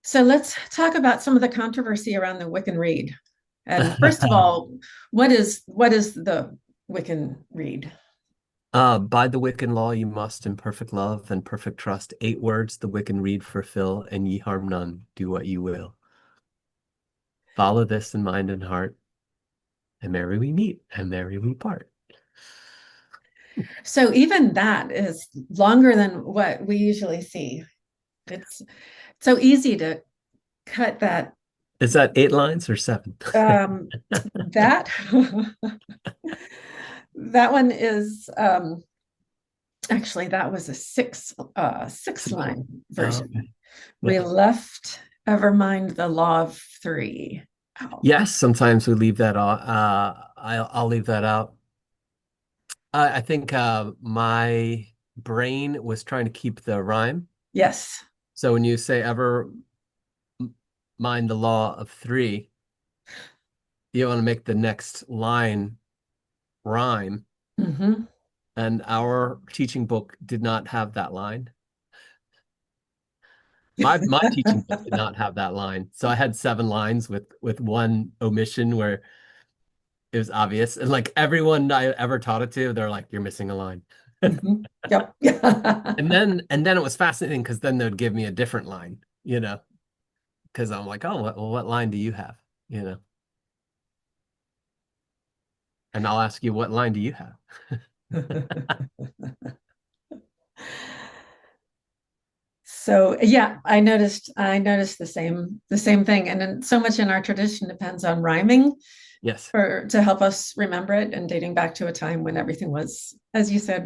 So let's talk about some of the controversy around the Wiccan Rede. And first of all, what is the Wiccan Rede? By the Wiccan law, you must, in perfect love and perfect trust, 8 words the Wiccan Rede fulfill, and ye harm none, do what you will. Follow this in mind and heart, and merry we meet, and merry we part. So even that is longer than what we usually see. It's so easy to cut that Is that 8 lines or seven? um, that that one is actually that was a six Small. line Oh, version. okay. We Yeah. left ever mind the law of three out. Yes, sometimes we leave that out. I'll leave that out. I think my brain was trying to keep the rhyme. Yes. So when you say ever mind the law of three, you want to make the next line rhyme. Hmm. And our teaching book did not have that line. My teaching book did not have that line. So I had 7 lines with one omission where it was obvious. And like everyone I ever taught it to, they're like, you're missing a line. Hmm. Yep. And then it was fascinating because then they'd give me a different line, because I'm like, oh, what line do you have? You know, and I'll ask you, what line do you have? So yeah, I noticed the same thing. And then so much in our tradition depends on rhyming Yes, for to help us remember it and dating back to a time when everything was, as you said,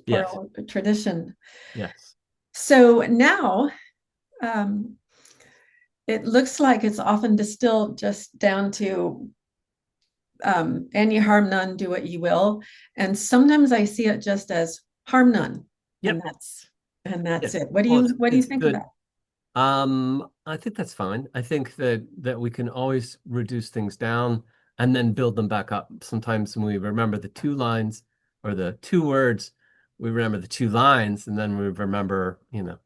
yes, oral tradition. yes. So now um, it looks like it's often distilled just down to and you harm none, do what you will. And sometimes I see it just as harm none, and Yep. that's Yes. it. What do Well, you it's what do you it's think of good. that? I think that's fine. I think that we can always reduce things down and then build them back up. Sometimes when we remember the 2 lines or the 2 words, we remember the 2 lines, and then we remember, in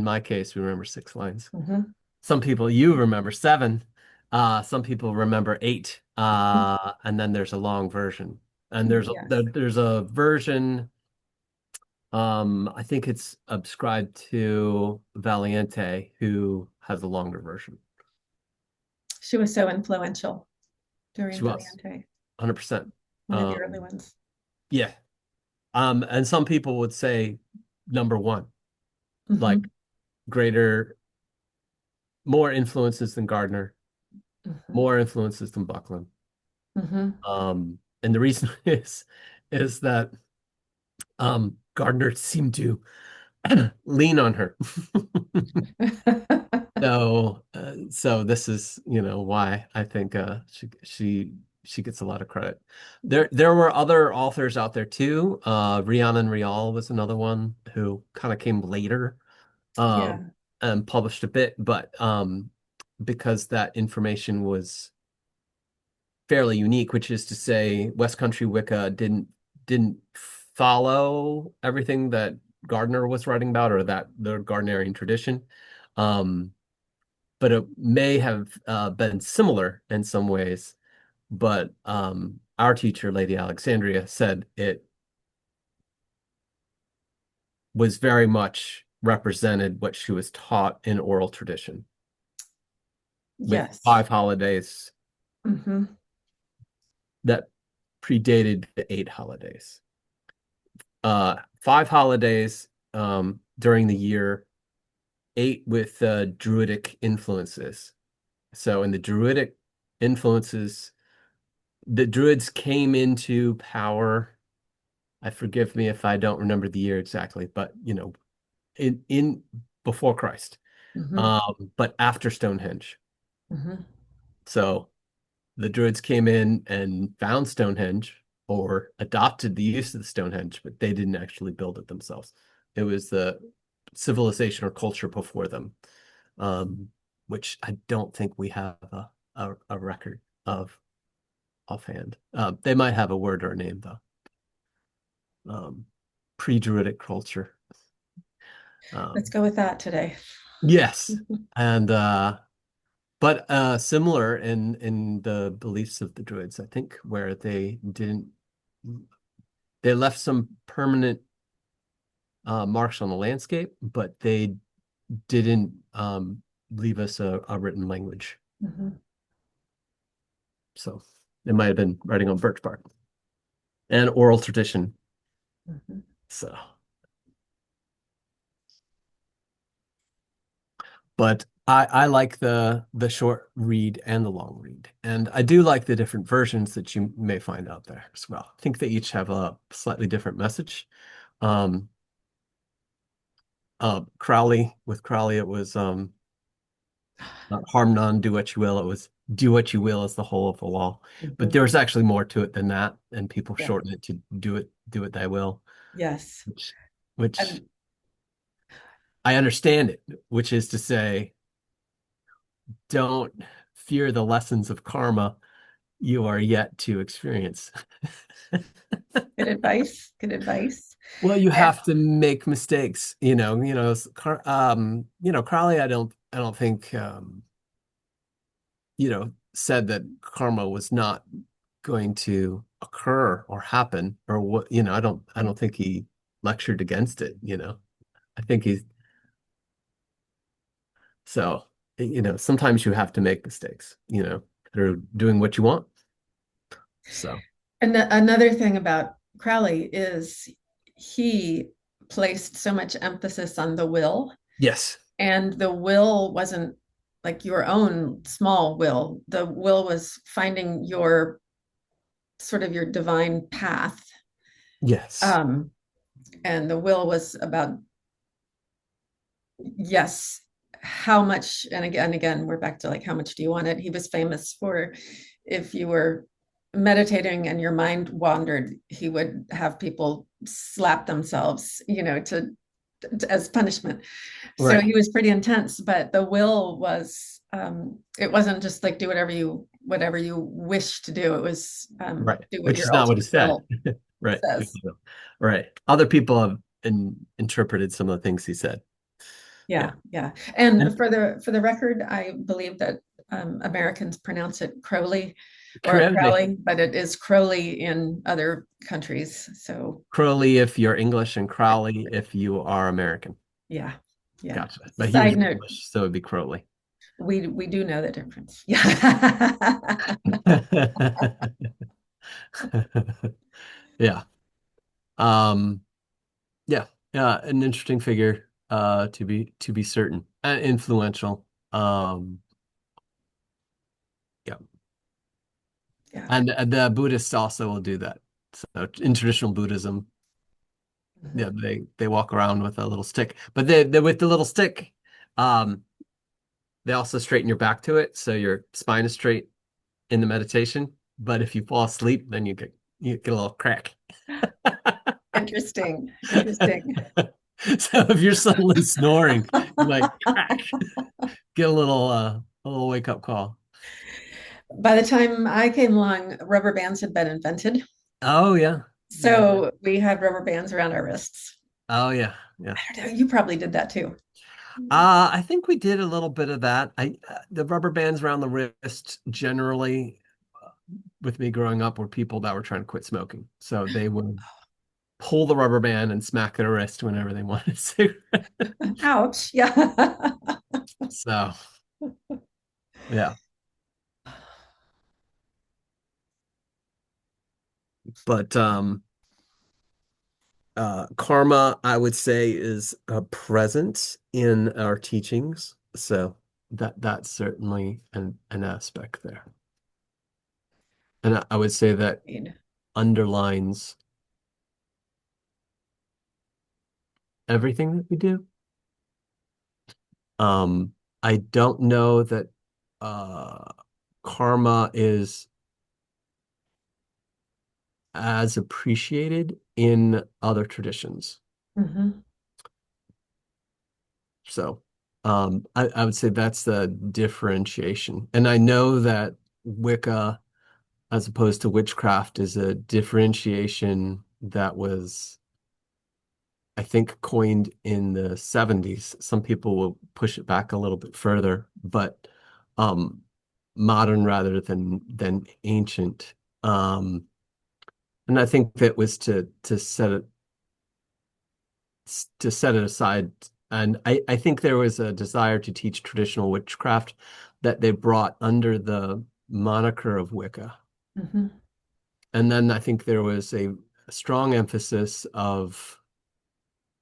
my case, we remember 6 lines. Mhm. Some people you remember 7. Some people remember 8. And then there's a long version. And Yes. there's a version. I think it's ascribed to Valiente, who has a longer version. She was so influential during She was Valiente, 100%. one of the early Um, ones. yeah. And some people would say number one, like Hmm. greater, more influences than Gardner, Hmm. more influences than Buckland. Hmm. And the reason is that Gardner seemed to lean on her. So this is, why I think she gets a lot of credit. There were other authors out there too. Rhiannon Rial was another one who kind of came later, um, Yeah. and published a bit, but because that information was fairly unique, which is to say, West Country Wicca didn't follow everything that Gardner was writing about or that the Gardnerian tradition. Um, but it may have been similar in some ways. But our teacher, Lady Alexandria, said it was very much represented what she was taught in oral tradition with Yes. 5 holidays Hmm. that predated the 8 holidays. 5 holidays during the year, 8 with Druidic influences. So in the Druidic influences, the Druids came into power. I forgive me if I don't remember the year exactly, but in before Christ, Hmm. but after Stonehenge. Hmm. So the Druids came in and found Stonehenge or adopted the use of the Stonehenge, but they didn't actually build it themselves. It was the civilization or culture before them, um, which I don't think we have a record of offhand. They might have a word or a name though. Um, Pre-Druidic culture. Let's Um, go with that today. Yes. And but similar in the beliefs of the Druids, I think, where they left some permanent marks on the landscape, but they didn't leave us a written language. Mhm, So it might have been writing on birch bark and oral tradition. mhm. So, but I like the short read and the long read, and I do like the different versions that you may find out there as well. I think they each have a slightly different message. Um, Crowley, it was not harm none, do what you will. It was do what you will is the whole of the law. But Mhm. there was actually more to it than that, and people Yeah. shorten it to do it thy will, Yes. which which And I understand it, which is to say, don't fear the lessons of karma you are yet to experience. good advice. Good advice. Well, you And have to make mistakes, Crowley, I don't think, said that karma was not going to occur or happen or what, I don't think he lectured against it. I think he's so, sometimes you have to make mistakes, through doing what you want. So, another thing about Crowley is he placed so much emphasis on the will, yes, and the will wasn't like your own small will. The will was finding your sort of your divine path. yes, Um, and the will was about, yes, how much, and again, we're back to like, how much do you want it? He was famous for, if you were meditating and your mind wandered, he would have people slap themselves, as punishment. So right, he was pretty intense, but the will was, it wasn't just like do whatever you wish to do. It was, right, do what which your is not what he ultimate said. will Right, says. right. Other people have interpreted some of the things he said. Yeah. Yeah, yeah. And And for the record, I believe that Americans pronounce it Crowley or Crowley, Crowley, but it is Crowley in other countries. So Crowley if you're English and Crowley if you are American. yeah, yeah. Gotcha. But he was Side note, English, so it'd be Crowley. we do know the difference. Yeah. Yeah. Um, yeah. Yeah, an interesting figure, to be certain. Influential. Yeah. Yeah. And the Buddhists also will do that. So in traditional Buddhism, yeah, Mhm. they walk around with a little stick. But they with the little stick, um, they also straighten your back to it, so your spine is straight in the meditation. But if you fall asleep, then you get a little crack. Interesting. Interesting. So if you're suddenly snoring, you might crack, get a little wake up call. By the time I came along, rubber bands had been invented. Oh yeah. Yeah. So we had rubber bands around our wrists. Oh yeah. Yeah. I don't know, you probably did that too. I think we did a little bit of that. The rubber bands around the wrist generally, with me growing up, were people that were trying to quit smoking. So they would pull the rubber band and smack their wrist whenever they wanted to. Ouch. Yeah. So yeah. But karma, I would say, is present in our teachings. So that's certainly an aspect there. And I would say that underlines everything that we do. I don't know that uh, karma is as appreciated in other traditions. Mhm. So I would say that's the differentiation. And I know that Wicca, as opposed to witchcraft, is a differentiation that was I think coined in the 70s. Some people will push it back a little bit further, but um, modern rather than ancient. Um, and I think that was to set it aside. And I think there was a desire to teach traditional witchcraft that they brought under the moniker of Wicca. Mhm. And then I think there was a strong emphasis of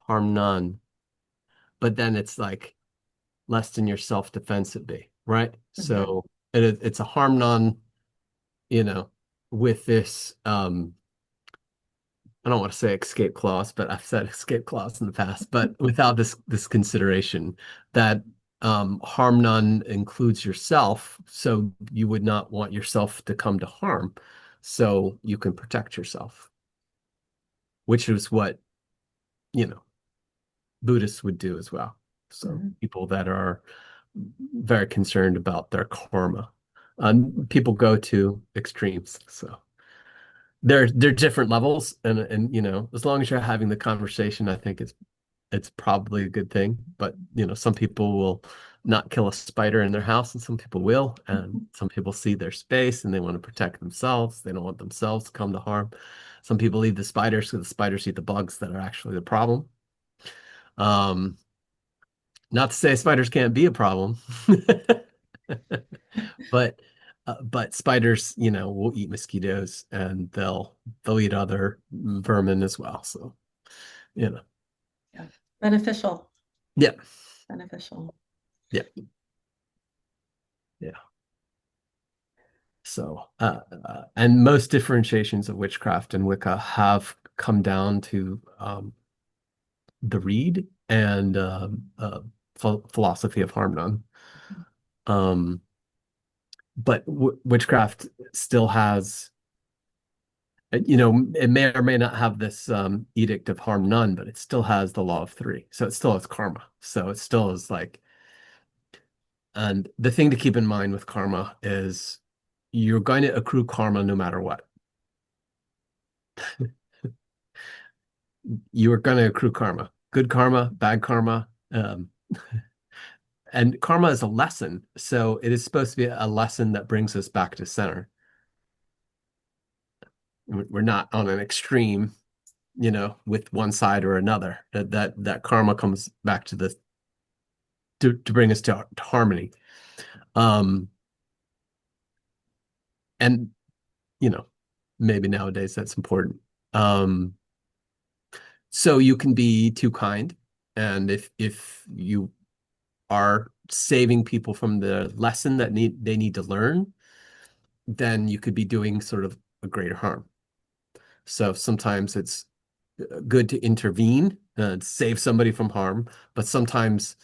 harm none, but then it's like less than your self-defense would be, right? Mhm. So it's a harm none, you know, with this I don't want to say escape clause, but I've said escape clause in the past, but without this consideration that harm none includes yourself, so you would not want yourself to come to harm, so you can protect yourself, which is what, you know, Buddhists would do as well. So Mhm. people that are very concerned about their karma. People go to extremes, so they're different levels, and as long as you're having the conversation, I think it's probably a good thing. But some people will not kill a spider in their house, and some people will, and Mhm. some people see their space and they want to protect themselves. They don't want themselves to come to harm. Some people leave the spiders because the spiders eat the bugs that are actually the problem. Um, Not to say spiders can't be a problem, but spiders, will eat mosquitoes and they'll eat other vermin as well. So, you know, Yeah. Beneficial, yeah, beneficial. yeah, yeah. So, and most differentiations of witchcraft and Wicca have come down to the Rede and philosophy of harm none. Um, but w witchcraft still has it may or may not have this edict of harm none, but it still has the law of three. So it still has karma. So it still is like, and the thing to keep in mind with karma is you're going to accrue karma no matter what. You are going to accrue karma, good karma, bad karma. And karma is a lesson. So it is supposed to be a lesson that brings us back to center. We're not on an extreme, with one side or another. That karma comes back to bring us to harmony. Um, and you know, maybe nowadays that's important. Um, so you can be too kind, and if you are saving people from the lesson that they need to learn, then you could be doing sort of a greater harm. So sometimes it's good to intervene and save somebody from harm, but sometimes,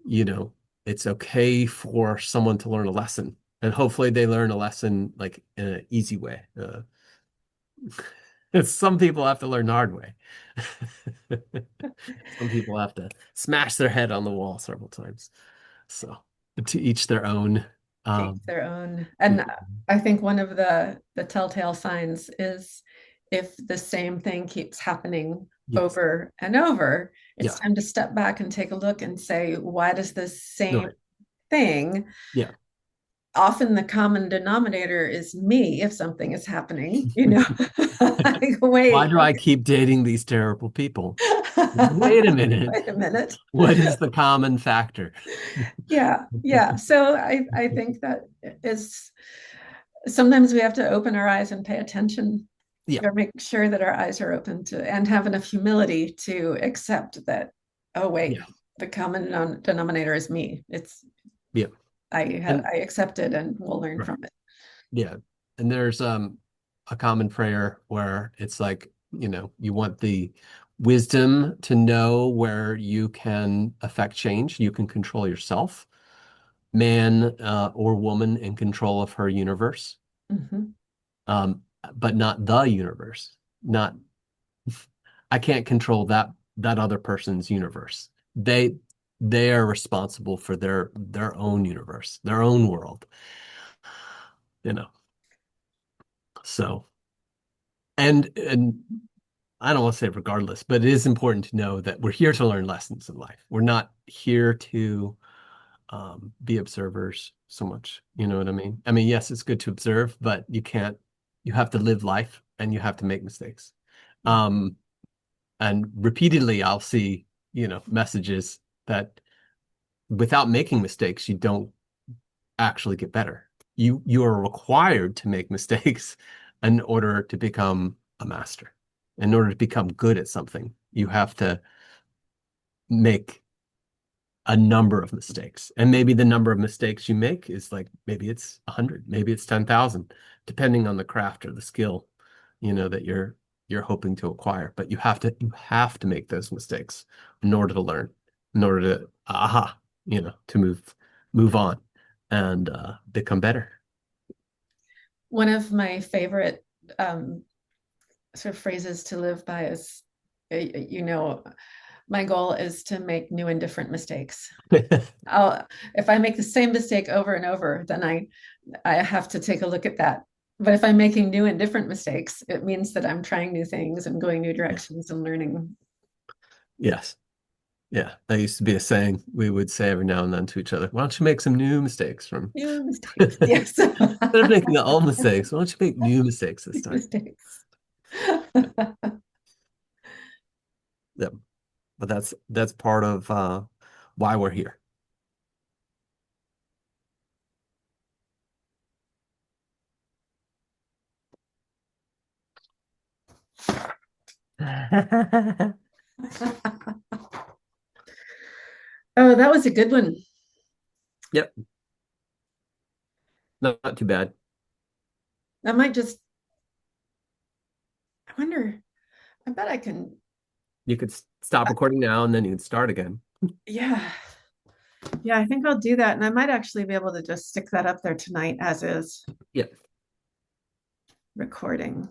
you know, it's okay for someone to learn a lesson. And hopefully they learn a lesson like in an easy way. Some people have to learn the hard way. Some people have to smash their head on the wall several times. So to each their own. To each Um, their own. And I think one of the telltale signs is if the same thing keeps happening yes. over and over, it's Yeah. time to step back and take a look and say, why does this No. same thing, Yeah. often the common denominator is me if something is happening, like, Why wait, do I keep dating these terrible people? Wait a minute. wait a minute. What is the common factor? Yeah, yeah. So I think that is sometimes we have to open our eyes and pay attention, Yeah. or make sure that our eyes are open to, and have enough humility to accept that, oh wait, Yeah. the common denominator is me. It's Yeah. And I accept it and will learn right. from it. Yeah. And there's a common prayer where it's like, you want the wisdom to know where you can affect change, you can control yourself, man or woman in control of her universe, Mhm. um, but not the universe. Not I can't control that other person's universe. They are responsible for their own universe, their own world, you know. So and I don't want to say regardless, but it is important to know that we're here to learn lessons in life. We're not here to be observers so much. You know what I mean? I mean, yes, it's good to observe, but you have to live life and you have to make mistakes. Yeah. Um, and repeatedly, I'll see, messages that without making mistakes, you don't actually get better. You are required to make mistakes in order to become a master. In order to become good at something, you have to make a number of mistakes. And maybe the number of mistakes you make is like maybe it's 100, maybe it's 10,000, depending on the craft or the skill, that you're hoping to acquire. But you have to make those mistakes in order to learn, in order to to move on and become better. One of my favorite sort of phrases to live by is, you know, my goal is to make new and different mistakes. I'll, if I make the same mistake over and over, then I have to take a look at that. But if I'm making new and different mistakes, it means that I'm trying new things and going new Yeah. directions and learning Yes. Yeah. That used to be a saying we would say every now and then to each other. Why don't you make some new mistakes from new mistakes. Yes. instead of making old mistakes, why don't you make new mistakes this New time? mistakes. Yeah. But that's part of why we're here. Oh, that was a good one. Yep. Not too bad. I might just, I wonder, I bet I can, You could stop recording now and then you can start again. yeah. Yeah, I think I'll do that. And I might actually be able to just stick that up there tonight as is Yep. recording.